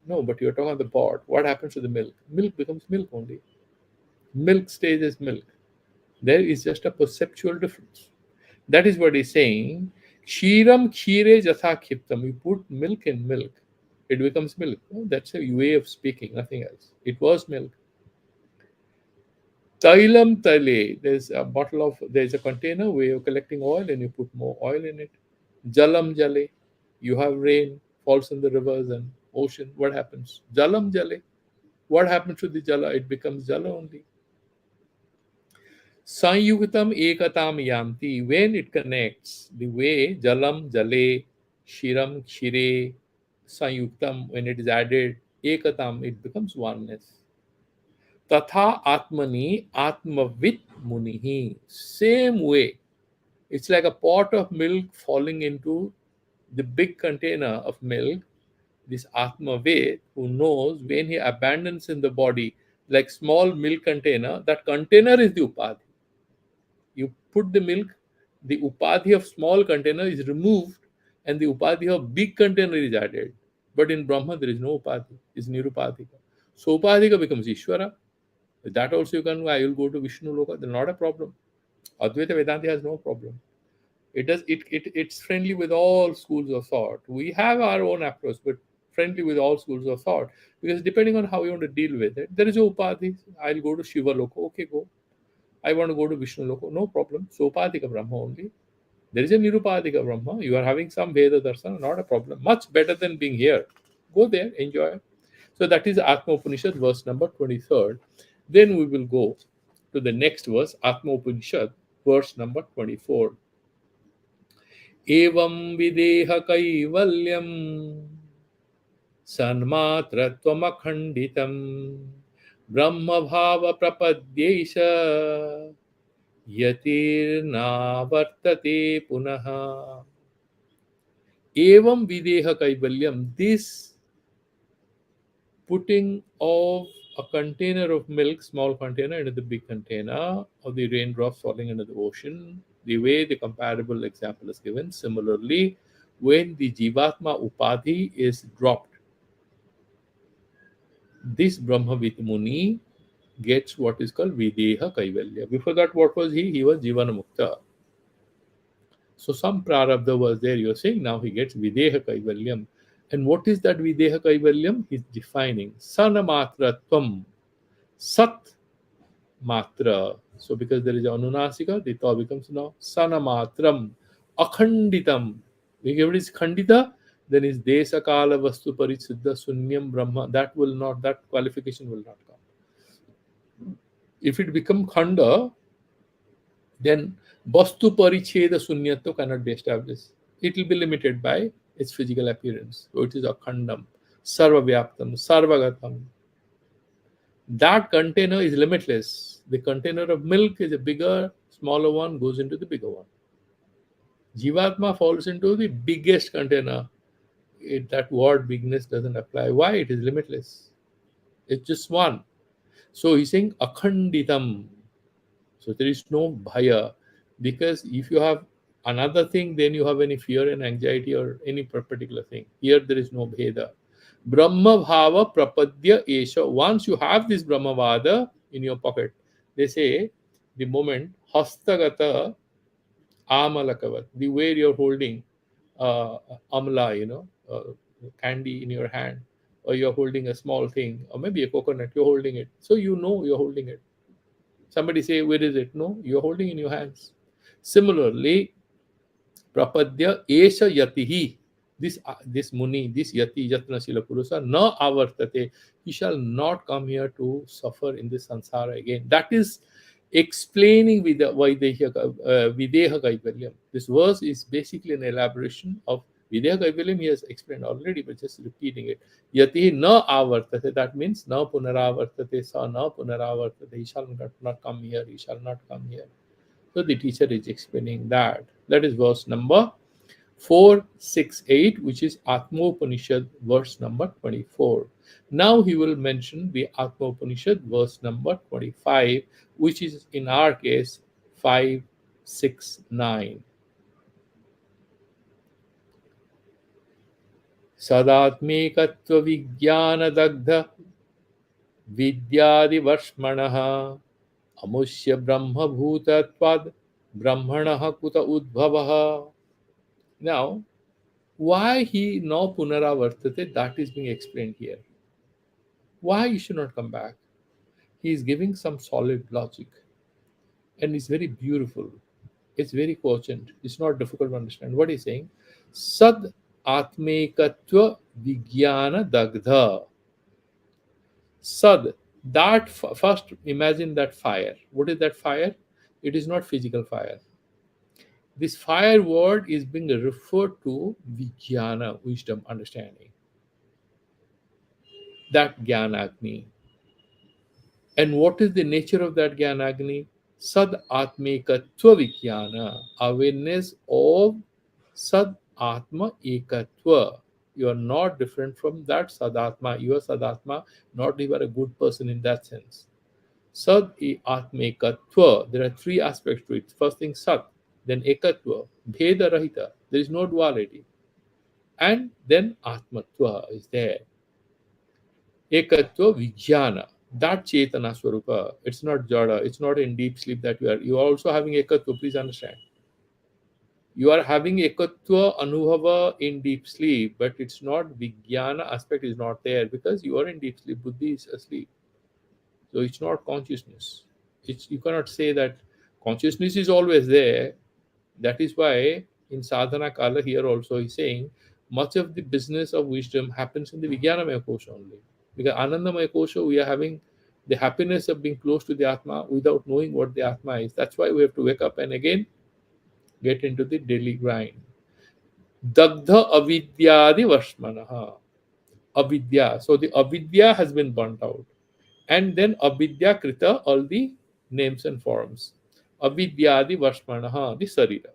No, but you're talking about the pot. What happens to the milk? Milk becomes milk only. Milk stays as milk. There is just a perceptual difference. That is what he's saying. Kshiram kshire jatha khiptam. You put milk in milk, it becomes milk. Oh, that's a way of speaking, nothing else. It was milk. Tailam tale. There's a container where you're collecting oil and you put more oil in it. Jalam jale. You have rain, falls in the rivers and ocean. What happens? Jalam jale. What happens to the jala? It becomes jala only. Sanyuktam ekatam yanti. When it connects, the way jalam jale, shiram shire, sanyuktam, when it is added, ekatam, it becomes oneness. Tatha atmani atmavit munihi. Same way. It's like a pot of milk falling into the big container of milk. This Atma Ved, who knows when he abandons in the body, like small milk container, that container is the Upadhi. You put the milk, the Upadhi of small container is removed, and the Upadhi of big container is added. But in Brahma, there is no Upadhi, it's Nirupadhika. So Upadhika becomes Ishvara. With that also you can, I will go to Vishnu Loka, then not a problem. Advaita Vedanta has no problem. It's friendly with all schools of thought. We have our own approach, but friendly with all schools of thought. Because depending on how you want to deal with it, there is a Upadhi. I'll go to Shiva Loka, okay, go. I want to go to Vishnu Loka, no problem. So Upadhika Brahma only. There is a Nirupadhika Brahma. You are having some Veda Darsana, not a problem. Much better than being here. Go there, enjoy. So that is Atma Upanishad, verse number 23rd. Then we will go to the next verse, Atma Upanishad, verse number 24. एवं विदेह कैवल्यं सन्मात्रत्वमखण्डितं ब्रह्मभाव प्रपद्यैष यतिर्नावर्तते पुनः एवं विदेह Kaivalyam this putting of a container of milk, small container, into the big container, or the raindrops falling into the ocean, the way the comparable example is given. Similarly, when the Jivatma Upadhi is dropped, this Brahmavit Muni gets what is called Videha Kaivalya. Before that, what was he? He was Jivana Mukta. So some prarabdha was there, you're saying, now he gets Videha Kaivalyam. And what is that Videha Kaivalyam? He's defining Sanamatratvam, Sat Matra. So because there is Anunasika, the Ta becomes now Sanamatram, Akhanditam. If it is Khandita, then is Desa Kala Vastu Parisiddha Sunyam Brahma. That will not, that qualification will not come. If it become Khanda, then Vastu Paricheda Sunyatva cannot be established. It will be limited by its physical appearance. So it is Akhandam, Sarvavyaptam, Sarvagatam. That container is limitless. The container of milk is a bigger, smaller one, goes into the bigger one. Jivatma falls into the biggest container. That word bigness doesn't apply. Why? It is limitless. It's just one. So he's saying Akhanditam. So there is no bhaya. Because if you have another thing, then you have any fear and anxiety or any particular thing. Here there is no bheda. Brahma bhava prapadya esha. Once you have this Brahmavada in your pocket, they say the moment hastagata amalakavat, the way you're holding amla, candy in your hand, or you're holding a small thing, or maybe a coconut, you're holding it. So you know you're holding it. Somebody say, where is it? No, you're holding in your hands. Similarly, prapadya esha yatihi. This muni, this yati, yatna sila purusa, na avartate. He shall not come here to suffer in this sansara again. That is explaining Videha Kaivalyam. This verse is basically an elaboration of Videha Kaivalyam. He has explained already, but just repeating it. Yati na avartate. That means na punaravartate, sa na punaravartate. He shall not come here. He shall not come here. So the teacher is explaining that. That is verse number 468, which is Atma Upanishad, verse number 24. Now he will mention the Atma Upanishad, verse number 25, which is in our case 569. Sadatmekatva Vijnana Dagdha Vidyadi Varshmanaha Amushya Brahma Bhutatvad Brahmanaha Kuta Udbhavaha. Now, why he no punaravartate, that is being explained here. Why he should not come back? He is giving some solid logic. And it's very beautiful. It's very cogent. It's not difficult to understand. What he's saying? Sad atmekatva vijnana dagdha. Sad. That first imagine that fire. What is that fire? It is not physical fire. This fire word is being referred to vijnana, wisdom, understanding. That Jnanagni. And what is the nature of that Jnanagni? Sad Atmekatva Vijnana, awareness of Sad Atma Ekatva. You are not different from that Sadatma. You are Sadatma, not you are a good person in that sense. Sad Atmekatva. There are three aspects to it. First thing Sat, then Ekatva, Bheda Rahita. There is no duality. And then Atmatva is there. Ekatva Vijnana. That Chetana Swarupa, it's not Jada, it's not in deep sleep that you are. You are also having Ekatva, please understand. You are having Ekatva Anubhava in deep sleep, but it's not Vijnana aspect is not there because you are in deep sleep. Buddhi is asleep. So it's not consciousness. You cannot say that consciousness is always there. That is why in Sadhana Kala here also he's saying much of the business of wisdom happens in the Vijnanamaya Kosha only. Because Anandamaya Kosha, we are having the happiness of being close to the Atma without knowing what the Atma is. That's why we have to wake up and again get into the daily grind. Dagdha avidyadi vashmanaha. Avidya. So the avidya has been burnt out. And then avidya krita, all the names and forms. Avidyadi vashmanaha, the sarira.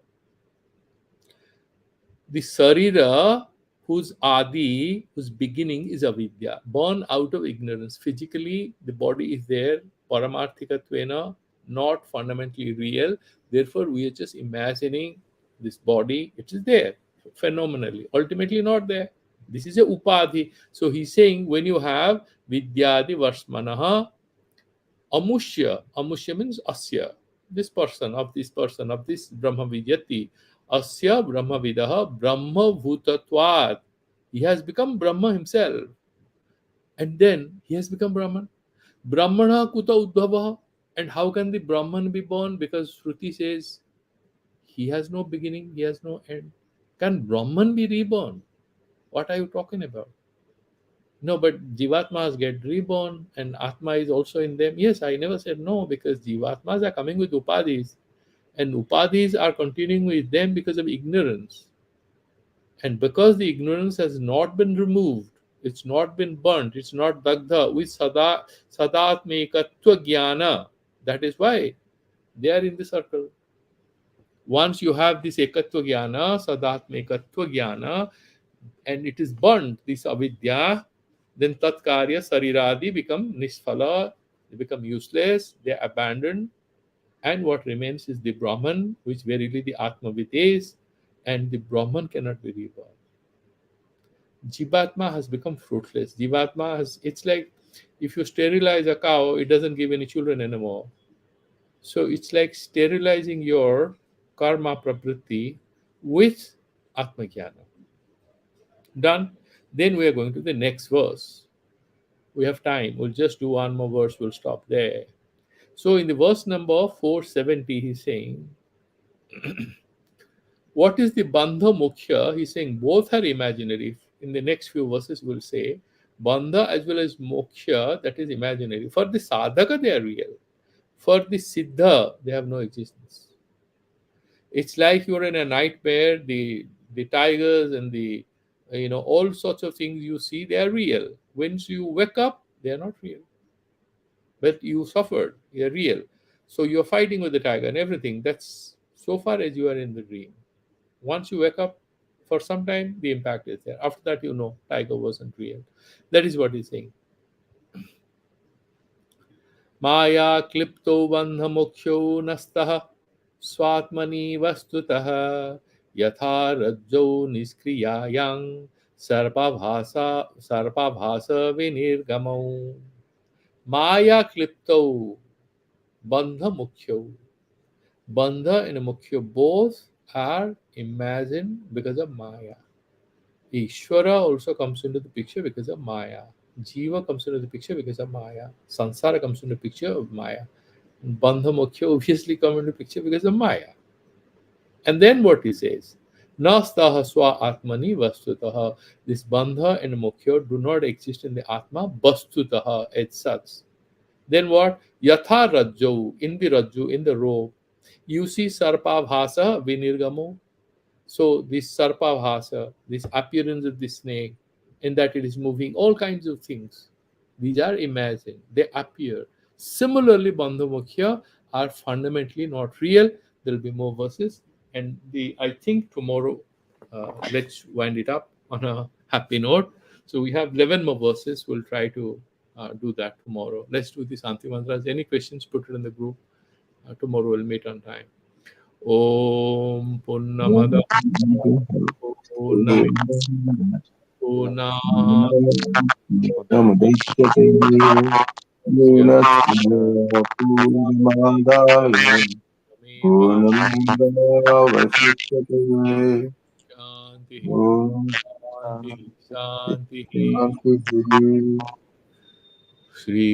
The sarira whose adi, whose beginning is avidya, born out of ignorance. Physically, the body is there, paramarthikatvena, not fundamentally real. Therefore, we are just imagining this body, it is there, phenomenally, ultimately not there. This is a upadhi. So he's saying when you have vidyadi varsmanaha, amushya means asya, this person, of this Brahma Vidyati, asya Brahma Vidaha, Brahma Bhutatvat. He has become Brahma himself. And then he has become Brahman. Brahmana Kuta Udbhava. And how can the Brahman be born? Because Shruti says he has no beginning, he has no end. Can Brahman be reborn? What are you talking about? No, but Jivatmas get reborn and Atma is also in them. Yes, I never said no because Jivatmas are coming with Upadhis and Upadhis are continuing with them because of ignorance. And because the ignorance has not been removed, it's not been burnt, it's not dagdha with sadatmekatva jnana. That is why they are in the circle. Once you have this ekatva jnana, sadatmekatva jnana, and it is burnt, this avidya, then tatkarya sariradi become nisfala, they become useless, they are abandoned, and what remains is the Brahman, which verily the Atmavid is, and the Brahman cannot be reborn. Jivatma has become fruitless. Jivatma has, it's like if you sterilize a cow, it doesn't give any children anymore. So it's like sterilizing your karma pravriti with Atmajnana. Done. Then we are going to the next verse. We have time. We'll just do one more verse. We'll stop there. So in the verse number 470, he's saying, what is the bandha mukhya? He's saying both are imaginary. In the next few verses, we'll say bandha as well as moksha, that is imaginary. For the sadhaka, they are real. For the siddha, they have no existence. It's like you're in a nightmare. The tigers and the all sorts of things you see, they are real. Once you wake up, they are not real. But you suffered, they are real. So you're fighting with the tiger and everything. That's so far as you are in the dream. Once you wake up, for some time, the impact is there. After that, tiger wasn't real. That is what he's saying. Maya klipto bandha moksho nastah swatmani vastutah yatha rajjo niskriyayang sarpabhasa vinirgamau. Maya klipto bandha mukhyo. Bandha and mukhyo both are imagined because of Maya. Ishvara also comes into the picture because of Maya. Jiva comes into the picture because of Maya. Sansara comes into the picture of Maya. Bandha Moksha obviously come into the picture because of Maya. And then what he says, Nastaha swa atmani vastutaha. This bandha and moksha do not exist in the Atma vastutaha as such. Then what? Yatha rajjo, in the rajju, in the rope. You see sarpa bhasa vinirgamo. So this sarpa bhasa, this appearance of the snake, in that it is moving, all kinds of things. These are imagined. They appear. Similarly, bandha moksha are fundamentally not real. There'll be more verses, and I think tomorrow, let's wind it up on a happy note. So we have 11 more verses. We'll try to do that tomorrow. Let's do the Santi mantras. Any questions? Put it in the group. Tomorrow we'll meet on time. Om Purnamada Purnamidam Purnat Namadhyastate Purnamadaaya Purnamedavasishyate Shanti Om Shanti Shanti Shanti Shri